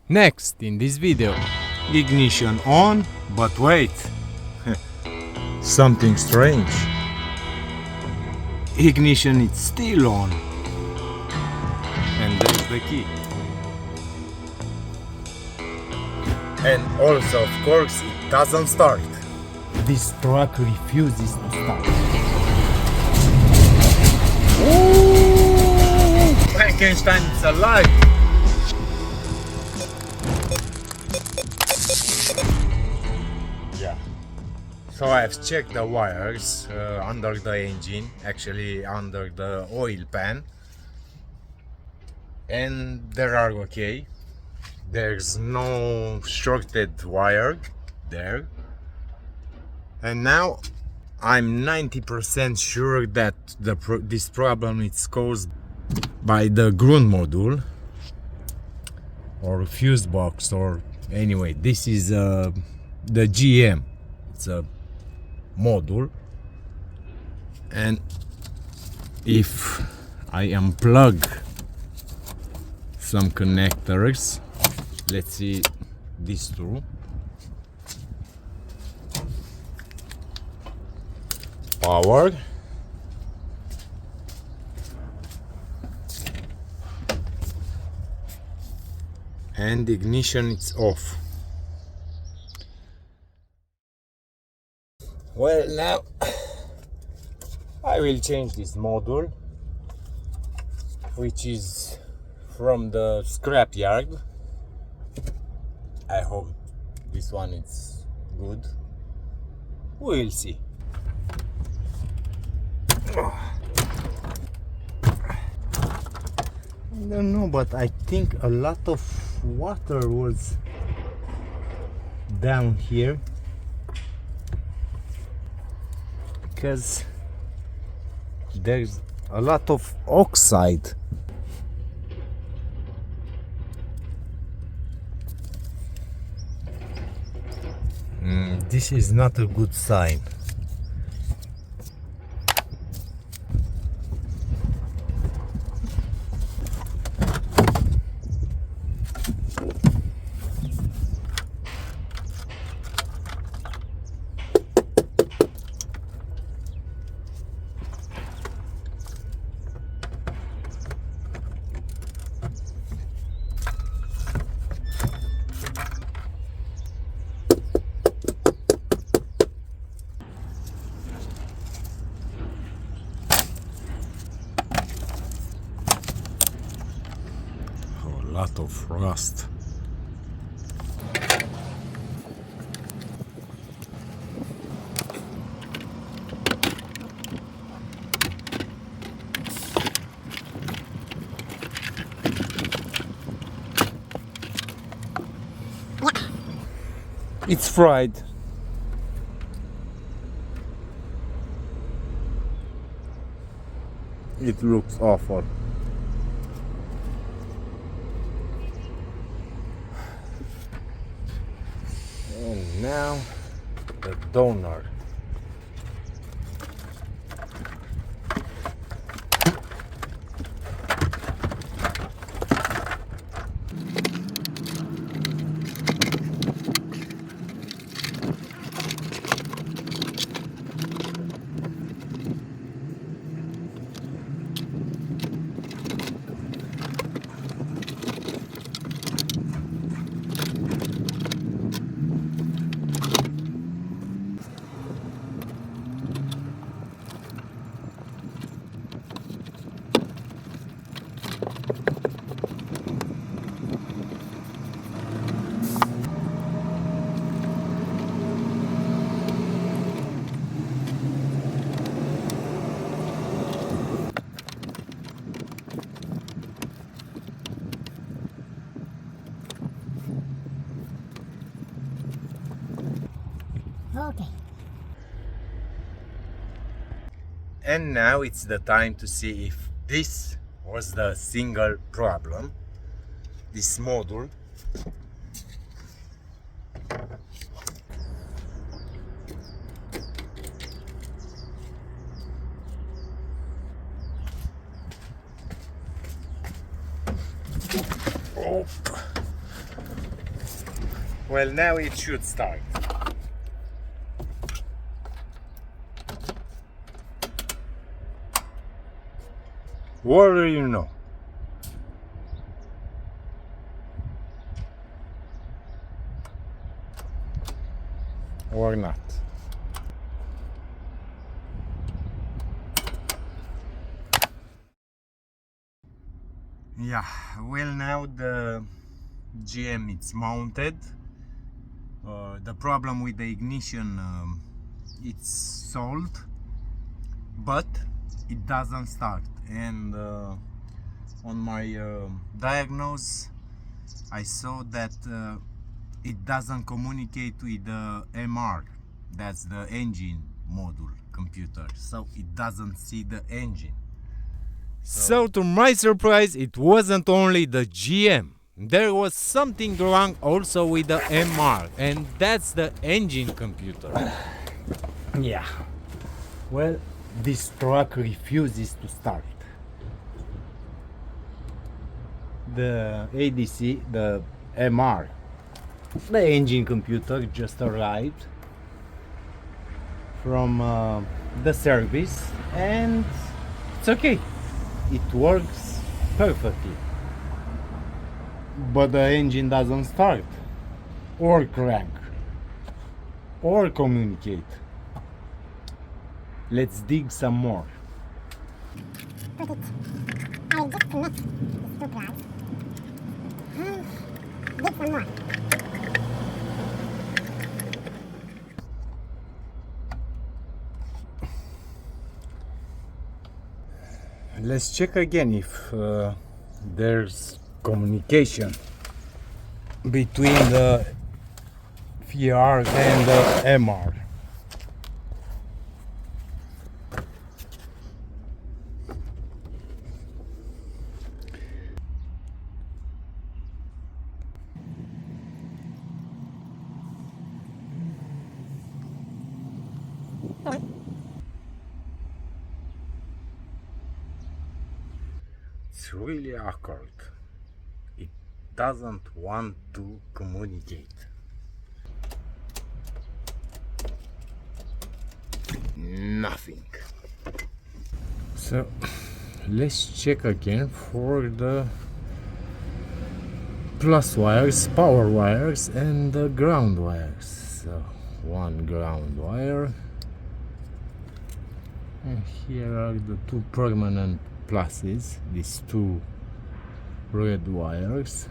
Next in this video. Ignition on, but wait, something strange. Ignition is still on, and there's the key. And also, of course, it doesn't start. This truck refuses to start. Ooh, Frankenstein is alive! Yeah. So I've checked the wires under the engine, actually under the oil pan, and they are okay. There's no shorted wire there. And now I'm 90% sure that this problem is caused by the ground module or fuse box, or anyway, this is the GM. It's a module, and if I unplug some connectors, let's see these two. Power. And ignition is off. Well, now I will change this module, which is from the scrap yard. I hope this one is good. We'll see. I don't know, but I think a lot of water was down here, because there's a lot of oxide. This is not a good sign. A lot of rust. It's fried. It looks awful. And now the donor. Okay. And now it's the time to see if this was the single problem, this module. Oh. Well, now it should start. What do you know? Or not. Yeah, well, now the GM it's mounted. The problem with the ignition it's solved, but it doesn't start. And on my diagnose I saw that it doesn't communicate with the MR, that's the engine module computer, so it doesn't see the engine. So to my surprise, it wasn't only the GM. There was something wrong also with the MR, and that's the engine computer. Yeah. Well, this truck refuses to start. The ADC, the MR, the engine computer just arrived from the service, and it's okay. It works perfectly. But the engine doesn't start, or crank, or communicate. Let's dig some more. Put it. I'll just connect these two drives. Dig some more. Let's check again if there's communication between the VR and the MR. It's really awkward. It doesn't want to communicate. Nothing. So let's check again for the plus wires, power wires, and the ground wires. So one ground wire, and here are the two permanent pluses, these two red wires,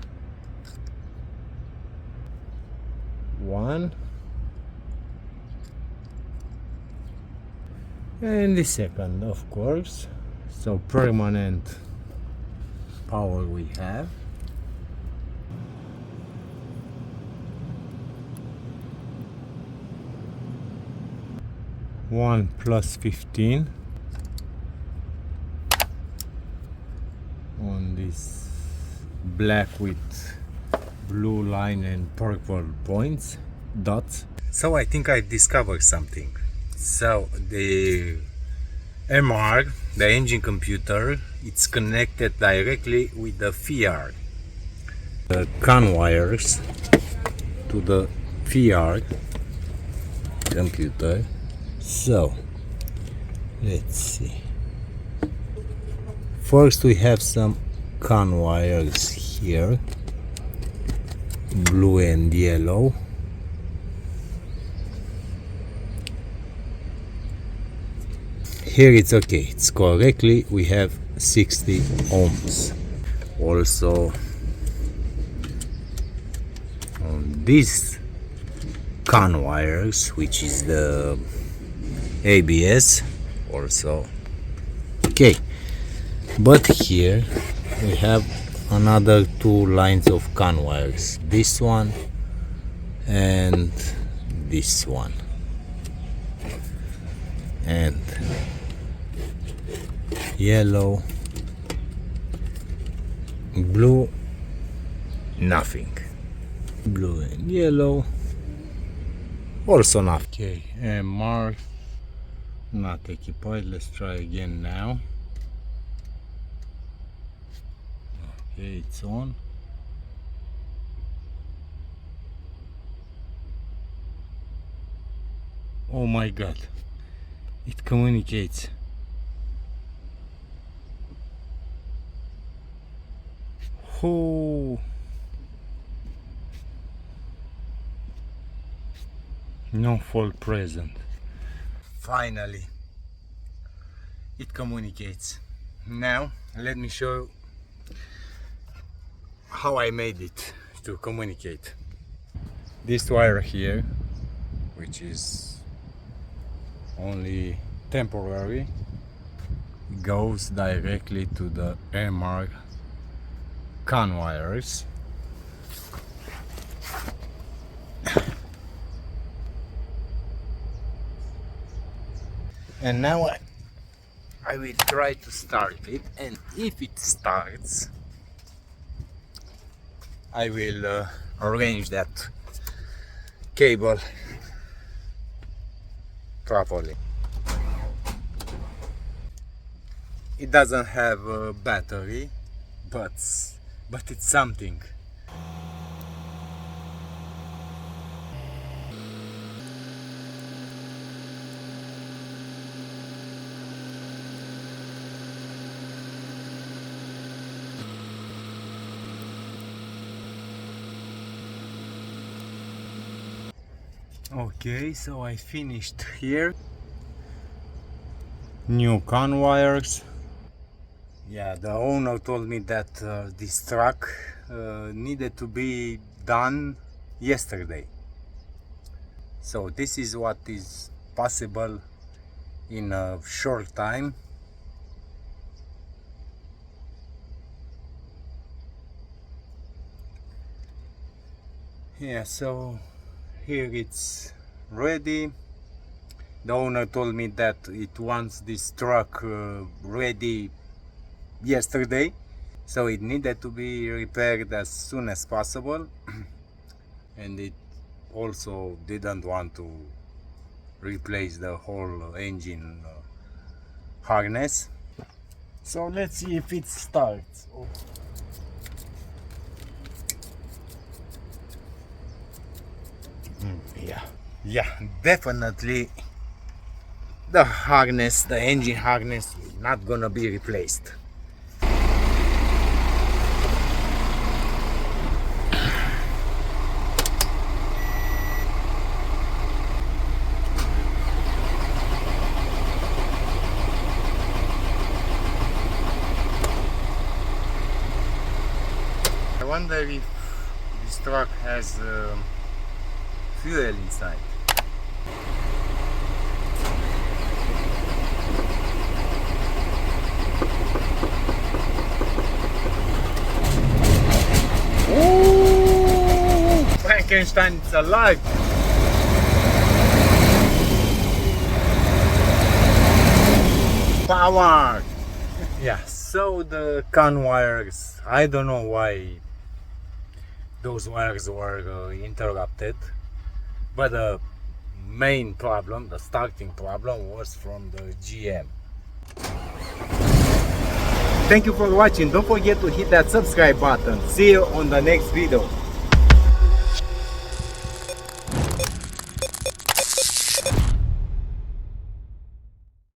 one and the second, of course. So permanent power we have. One plus 15 on this black with blue line and purple points, dots. So I think I've discovered something. So the MR, the engine computer, it's connected directly with the VR. The CAN wires to the VR computer. So let's see. First we have some CAN wires here, blue and yellow. Here it's okay, it's correctly, we have 60 ohms. Also on these CAN wires, which is the ABS, also okay. But here we have another two lines of CAN wires, this one and this one, and yellow, blue, nothing, blue and yellow, also nothing. Okay, and mark not occupied. Let's try again now. Okay, it's on. Oh my god, it communicates. Oh, no fault present. Finally, it communicates. Now, let me show you how I made it to communicate. This wire here, which is only temporary, goes directly to the MR CAN wires. And now I will try to start it, and if it starts, I will arrange that cable properly. It doesn't have a battery, but it's something. Okay, so I finished here. New CAN wires. Yeah, the owner told me that this truck needed to be done yesterday. So this is what is possible in a short time. Yeah, so here it's ready. The owner told me that it wants this truck ready yesterday, so it needed to be repaired as soon as possible. And it also didn't want to replace the whole engine harness. So let's see if it starts. Oh. Yeah, definitely the harness, the engine harness, is not gonna be replaced. I wonder if this truck has fuel inside. Ooh, Frankenstein is alive. Power. Yeah, so the CAN wires, I don't know why those wires were interrupted, but the main problem, the starting problem, was from the GM. Thank you for watching. Don't forget to hit that subscribe button. See you on the next video.